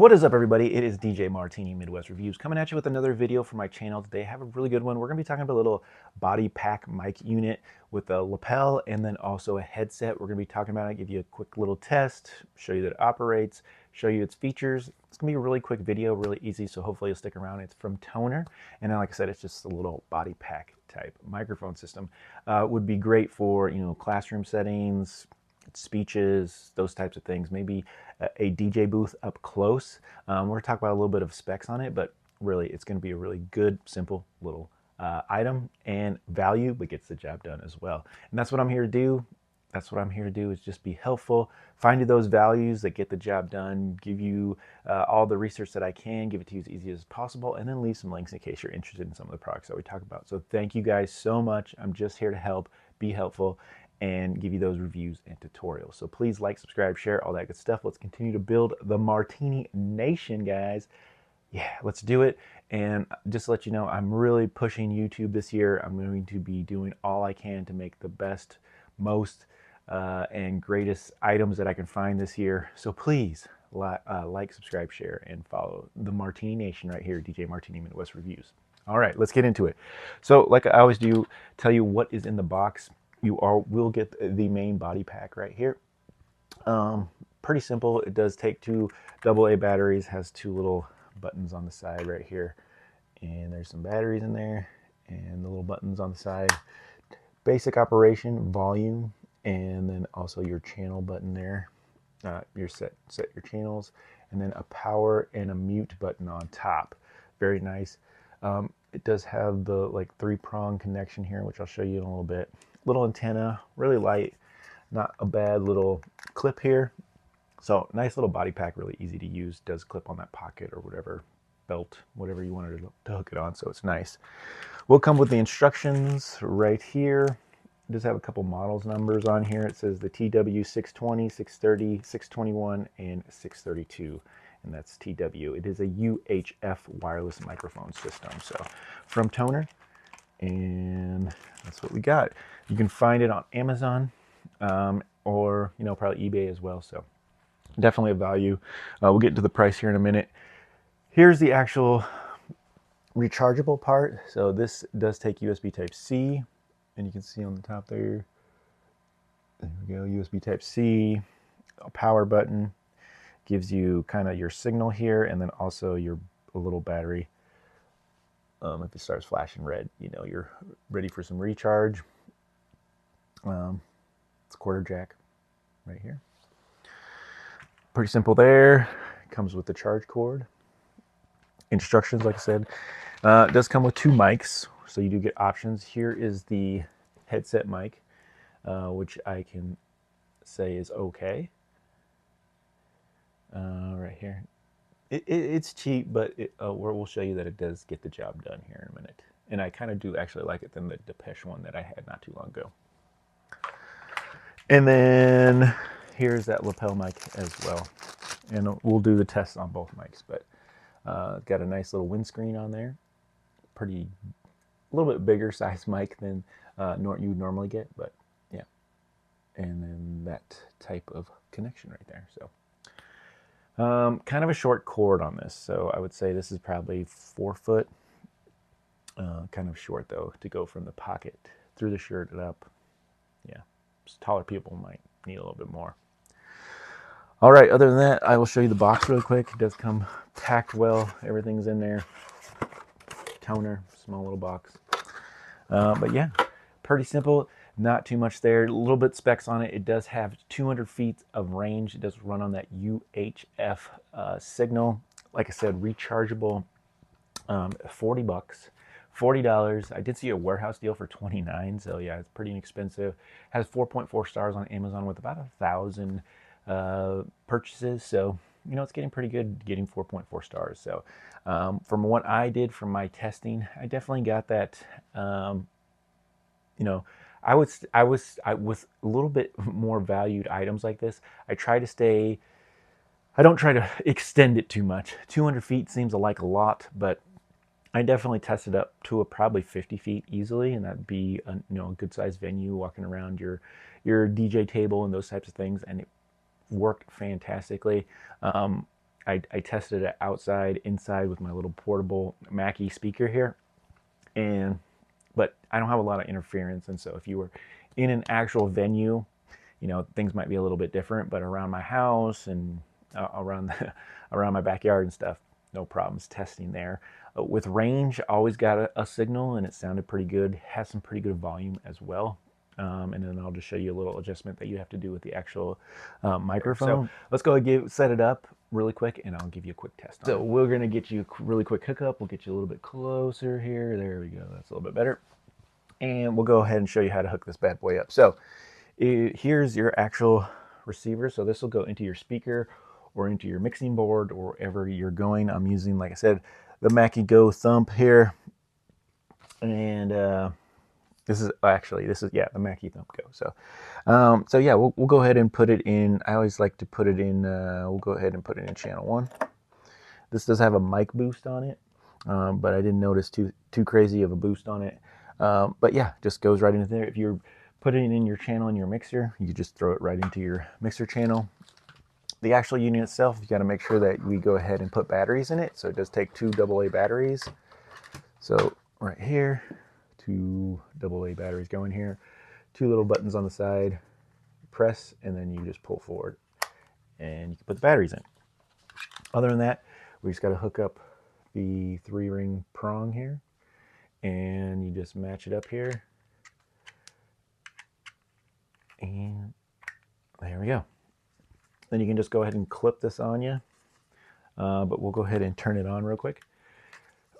What is up, everybody? It is DJ Martini Midwest Reviews coming at you with another video for my channel. Today I have a really good one. We're going to be talking about a little Bodypack mic unit with a lapel and then also a headset. We're going to be talking about it, give you a quick little test, show you that it operates, show you its features. It's going to be a really quick video, really easy, so hopefully you'll stick around. It's from Tonor, and then, like I said, it's just a little Bodypack type microphone system. Would be great for, classroom settings, speeches, those types of things. Maybe a DJ booth up close. We're going to talk about a little bit of specs on it, but really it's going to be a really good, simple little item and value, but gets the job done as well. And that's what I'm here to do. That's what I'm here to do, is just be helpful, find you those values that get the job done, give you all the research that I can, give it to you as easy as possible, and then leave some links in case you're interested in some of the products that we talk about. So thank you guys so much. I'm just here to help, be helpful, and give you those reviews and tutorials. So please like, subscribe, share, all that good stuff. Let's continue to build the Martini Nation, guys. Yeah, let's do it. And just to let you know, I'm really pushing YouTube this year. I'm going to be doing all I can to make the best, most, and greatest items that I can find this year. So please like, subscribe, share, and follow the Martini Nation right here, DJ Martini Midwest Reviews. All right, let's get into it. So like I always do, tell you what is in the box. You will get the main body pack right here. Pretty simple. It does take two AA batteries, has two little buttons on the side right here, and there's some batteries in there and the little buttons on the side. Basic operation, volume, and then also your channel button there. Your set your channels, and then a power and a mute button on top. Very nice. It does have the three-prong connection here, which I'll show you in a little bit. Little antenna, really light, not a bad little clip here. So nice little body pack, really easy to use. Does clip on that pocket or whatever belt, whatever you wanted to hook it on, so it's nice. We'll come with the instructions right here. It does have a couple models numbers on here. It says the TW620, 630, 621, and 632. And that's TW. It is a UHF wireless microphone system. So from Tonor, and that's what we got. You can find it on Amazon, or probably eBay as well. So definitely a value. We'll get into the price here in a minute. Here's the actual rechargeable part. So this does take USB Type-C, and you can see on the top there we go, USB Type-C, a power button, gives you kind of your signal here, and then also your little battery. If it starts flashing red, you're ready for some recharge. It's a quarter jack right here. Pretty simple there. Comes with the charge cord. Instructions, like I said. It does come with two mics, so you do get options. Here is the headset mic, which I can say is okay. Right here. It's cheap, but we'll show you that it does get the job done here in a minute. And I kind of do actually like it than the Depusheng one that I had not too long ago. And then here's that lapel mic as well. And we'll do the tests on both mics, but got a nice little windscreen on there. A little bit bigger size mic than you normally get, but yeah. And then that type of connection right there. So kind of a short cord on this, so I would say this is probably 4 foot. Kind of short though, to go from the pocket through the shirt and up. Yeah, just taller people might need a little bit more. All right, other than that, I will show you the box really quick. It does come packed well. Everything's in there. Tonor, small little box. But yeah, pretty simple. Not too much there. A little bit specs on it. It does have 200 feet of range. It does run on that UHF signal. Like I said, rechargeable. $40, $40. I did see a warehouse deal for $29, so yeah, it's pretty inexpensive. Has 4.4 stars on Amazon with about 1,000 purchases, so it's getting pretty good, getting 4.4 stars. So from what I did from my testing, I definitely got that. I was with a little bit more valued items like this, I don't try to extend it too much. 200 feet seems like a lot, but I definitely tested up to probably 50 feet easily, and that'd be a good sized venue, walking around your DJ table and those types of things, and it worked fantastically. I tested it outside, inside with my little portable Mackie speaker here, but I don't have a lot of interference, and so if you were in an actual venue, you know, things might be a little bit different. But around my house and around my backyard and stuff, no problems testing there. With range, always got a signal, and it sounded pretty good. Has some pretty good volume as well. And then I'll just show you a little adjustment that you have to do with the actual microphone. So let's go set it up really quick, and I'll give you a quick test. So we're gonna get you a really quick hookup. We'll get you a little bit closer here. There we go. That's a little bit better. And we'll go ahead and show you how to hook this bad boy up. So here's your actual receiver. So this will go into your speaker or into your mixing board or wherever you're going. I'm using, like I said, the Mackie Go Thump here. And this is the Mackie Thump Go. So yeah, we'll go ahead and put it in. I always like to put it in, we'll go ahead and put it in channel 1. This does have a mic boost on it, but I didn't notice too crazy of a boost on it. But yeah, just goes right into there. If you're putting it in your channel in your mixer, you just throw it right into your mixer channel. The actual unit itself, you got to make sure that we go ahead and put batteries in it. So it does take 2 AA batteries. So right here, 2 AA batteries go in here. 2 little buttons on the side. Press, and then you just pull forward, and you can put the batteries in. Other than that, we just got to hook up the 3-ring prong here, and you just match it up here, and there we go. Then you can just go ahead and clip this on you, but we'll go ahead and turn it on real quick.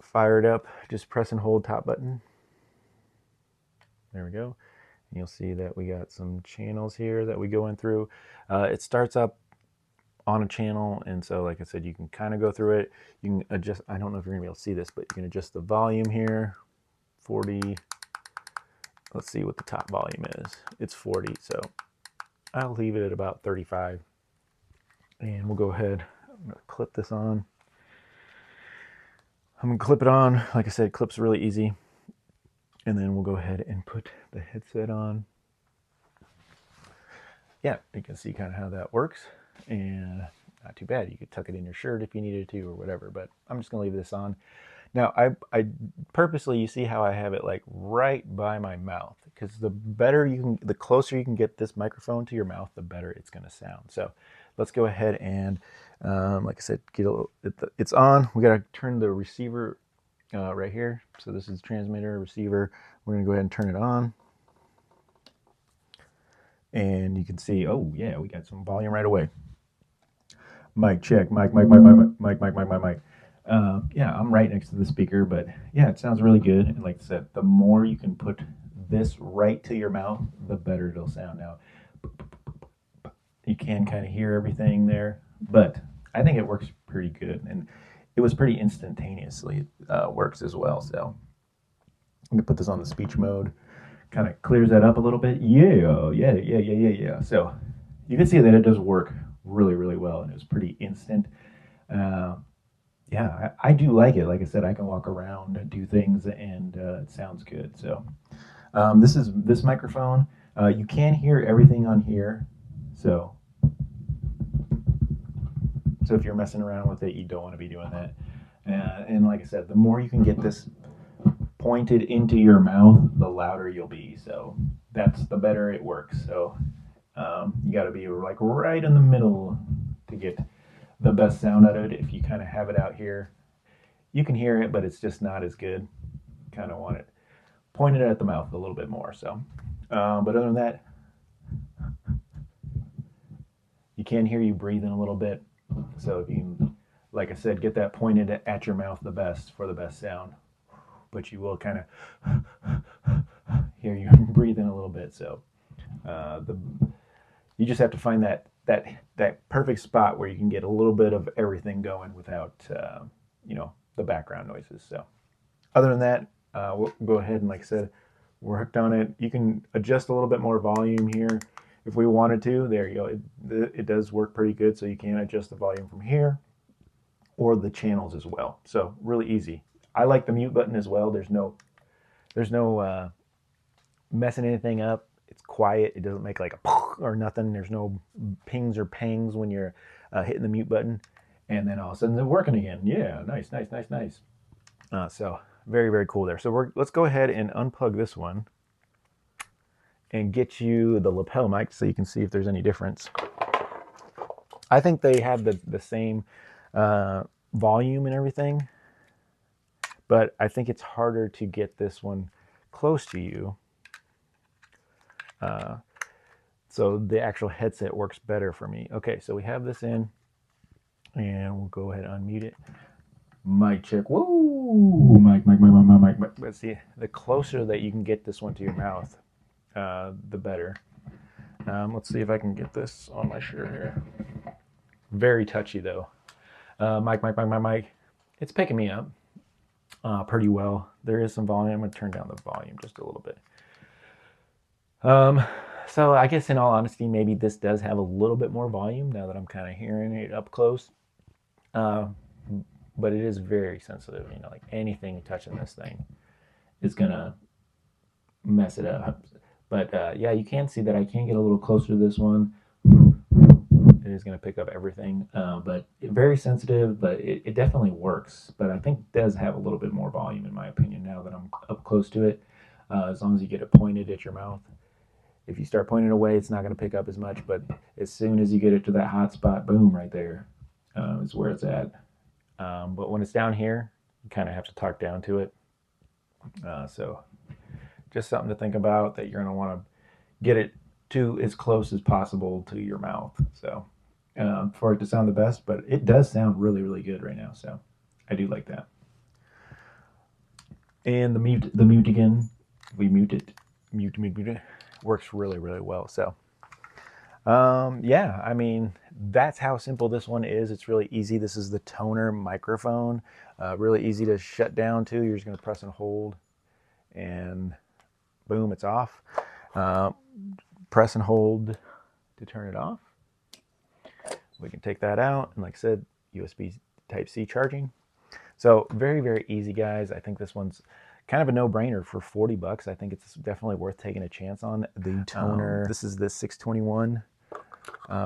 Fire it up, just press and hold top button. There we go. And you'll see that we got some channels here that we go in through. It starts up on a channel, and so like I said, you can kind of go through it. You can adjust, I don't know if you're gonna be able to see this, but you can adjust the volume here, 40. Let's see what the top volume is. It's 40, so I'll leave it at about 35. And we'll go ahead, I'm gonna clip this on. I'm gonna clip it on. Like I said, clips really easy. And then we'll go ahead and put the headset on. Yeah, you can see kind of how that works. And not too bad. You could tuck it in your shirt if you needed to or whatever, but I'm just gonna leave this on. Now, I purposely, you see how I have it like right by my mouth, because the closer you can get this microphone to your mouth, the better it's gonna sound. So let's go ahead and, like I said, it's on. We gotta turn the receiver right here. So this is transmitter, receiver. We're gonna go ahead and turn it on. And you can see, oh yeah, we got some volume right away. Mic check, mic. Yeah, I'm right next to the speaker, but yeah, it sounds really good. And like I said, the more you can put this right to your mouth, the better it'll sound. Now, you can kind of hear everything there, but I think it works pretty good. And it was pretty instantaneously works as well. So I'm gonna put this on the speech mode. Kind of clears that up a little bit. Yeah. So you can see that it does work really, really well, and it was pretty instant. Yeah, I do like it. Like I said, I can walk around and do things, and it sounds good. So this microphone. You can hear everything on here. So if you're messing around with it, you don't want to be doing that. And like I said, the more you can get this pointed into your mouth, the louder you'll be. So the better it works. So you got to be like right in the middle to get the best sound out of it. If you kind of have it out here, you can hear it, but it's just not as good. Kind of want it pointed at the mouth a little bit more. So, but other than that, you can hear you breathing a little bit. So if you can, like I said, get that pointed at your mouth for the best sound. But you will kind of hear you breathing a little bit. So you just have to find that perfect spot where you can get a little bit of everything going without the background noises. So other than that, we'll go ahead and, like I said, we're hooked on it. You can adjust a little bit more volume here if we wanted to. There you go. It does work pretty good. So you can adjust the volume from here or the channels as well. So really easy. I like the mute button as well. There's no messing anything up. It's quiet. It doesn't make like a or nothing. There's no pings or pangs when you're hitting the mute button. and then all of a sudden they're working again. Yeah, nice, nice, nice, nice. So very, very cool there. So let's go ahead and unplug this one and get you the lapel mic so you can see if there's any difference. I think they have the same volume and everything, but I think it's harder to get this one close to you. So the actual headset works better for me. Okay, so we have this in, and we'll go ahead and unmute it. Mic check. Woo! Mic. Let's see. The closer that you can get this one to your mouth, the better. Let's see if I can get this on my shirt here. Very touchy though. Mic. It's picking me up pretty well. There is some volume. I'm going to turn down the volume just a little bit. So I guess in all honesty, maybe this does have a little bit more volume now that I'm kind of hearing it up close. But it is very sensitive. You know, like anything touching this thing is gonna mess it up. But yeah, you can see that I can get a little closer to this one. It is gonna pick up everything, but very sensitive. But it definitely works. But I think it does have a little bit more volume, in my opinion, now that I'm up close to it. As long as you get it pointed at your mouth. If you start pointing away, it's not going to pick up as much, but as soon as you get it to that hot spot, boom, right there is where it's at. But when it's down here, you kind of have to talk down to it. So just something to think about, that you're going to want to get it to as close as possible to your mouth. So for it to sound the best, but it does sound really, really good right now. So I do like that. And the mute again, we mute it. Works really, really well. So yeah, I mean, that's how simple this one is. It's really easy. This is the Tonor microphone. Really easy to shut down too. You're just going to press and hold, and boom, it's off. Press and hold to turn it off. We can take that out, and like I said, USB Type-C charging. So very, very easy, guys. I think this one's kind of a no-brainer for 40 bucks. I think it's definitely worth taking a chance on. The Tonor, this is the 621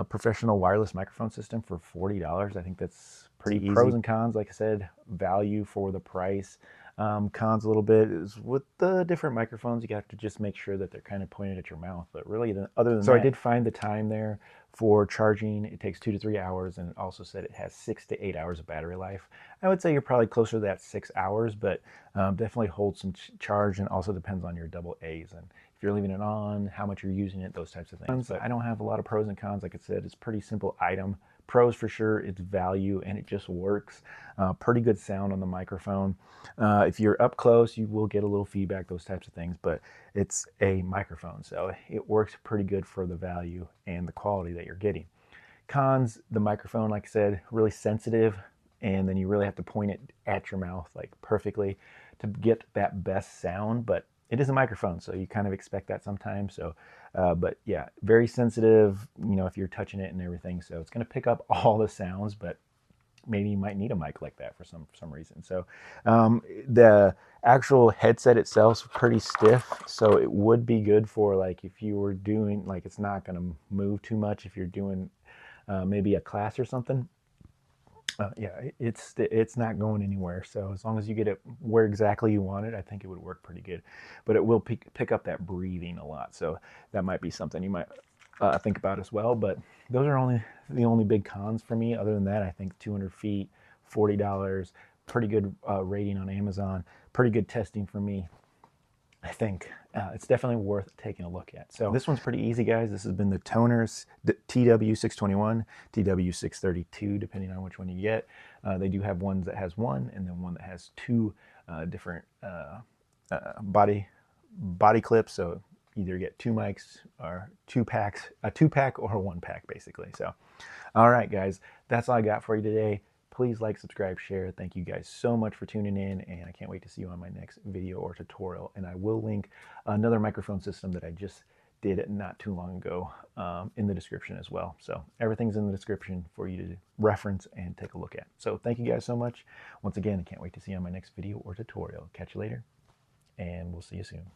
professional wireless microphone system for $40. I think that's pretty easy. Pros and cons, like I said, value for the price. Cons a little bit is with the different microphones, you have to just make sure that they're kind of pointed at your mouth. But really, other than that, so I did find the time there for charging. It takes 2 to 3 hours, and it also said it has 6 to 8 hours of battery life. I would say you're probably closer to that 6 hours, but definitely holds some charge, and also depends on your double A's and if you're leaving it on, how much you're using it, those types of things. But I don't have a lot of pros and cons. Like I said, it's a pretty simple item. Pros for sure, it's value, and it just works. Pretty good sound on the microphone. If you're up close, you will get a little feedback, those types of things, but it's a microphone, so it works pretty good for the value and the quality that you're getting. Cons, the microphone, like I said, really sensitive, and then you really have to point it at your mouth like perfectly to get that best sound, but it is a microphone, so you kind of expect that sometimes. So, but yeah, very sensitive, you know, if you're touching it and everything. So it's going to pick up all the sounds, but maybe you might need a mic like that for some reason. So the actual headset itself is pretty stiff, so it would be good for like if you were doing, like, it's not going to move too much if you're doing maybe a class or something. Yeah, it's not going anywhere. So as long as you get it where exactly you want it, I think it would work pretty good. But it will pick up that breathing a lot. So that might be something you might think about as well. But those are the only big cons for me. Other than that, I think 200 feet, $40, pretty good rating on Amazon, pretty good testing for me. I think it's definitely worth taking a look at. So this one's pretty easy, guys. This has been the Tonor's TW621, TW632, depending on which one you get. They do have ones that has one, and then one that has two different body clips. So either get two mics or a two-pack or a one-pack, basically. So, all right, guys, that's all I got for you today. Please like, subscribe, share. Thank you guys so much for tuning in, and I can't wait to see you on my next video or tutorial. And I will link another microphone system that I just did not too long ago in the description as well. So everything's in the description for you to reference and take a look at. So thank you guys so much. Once again, I can't wait to see you on my next video or tutorial. Catch you later, and we'll see you soon.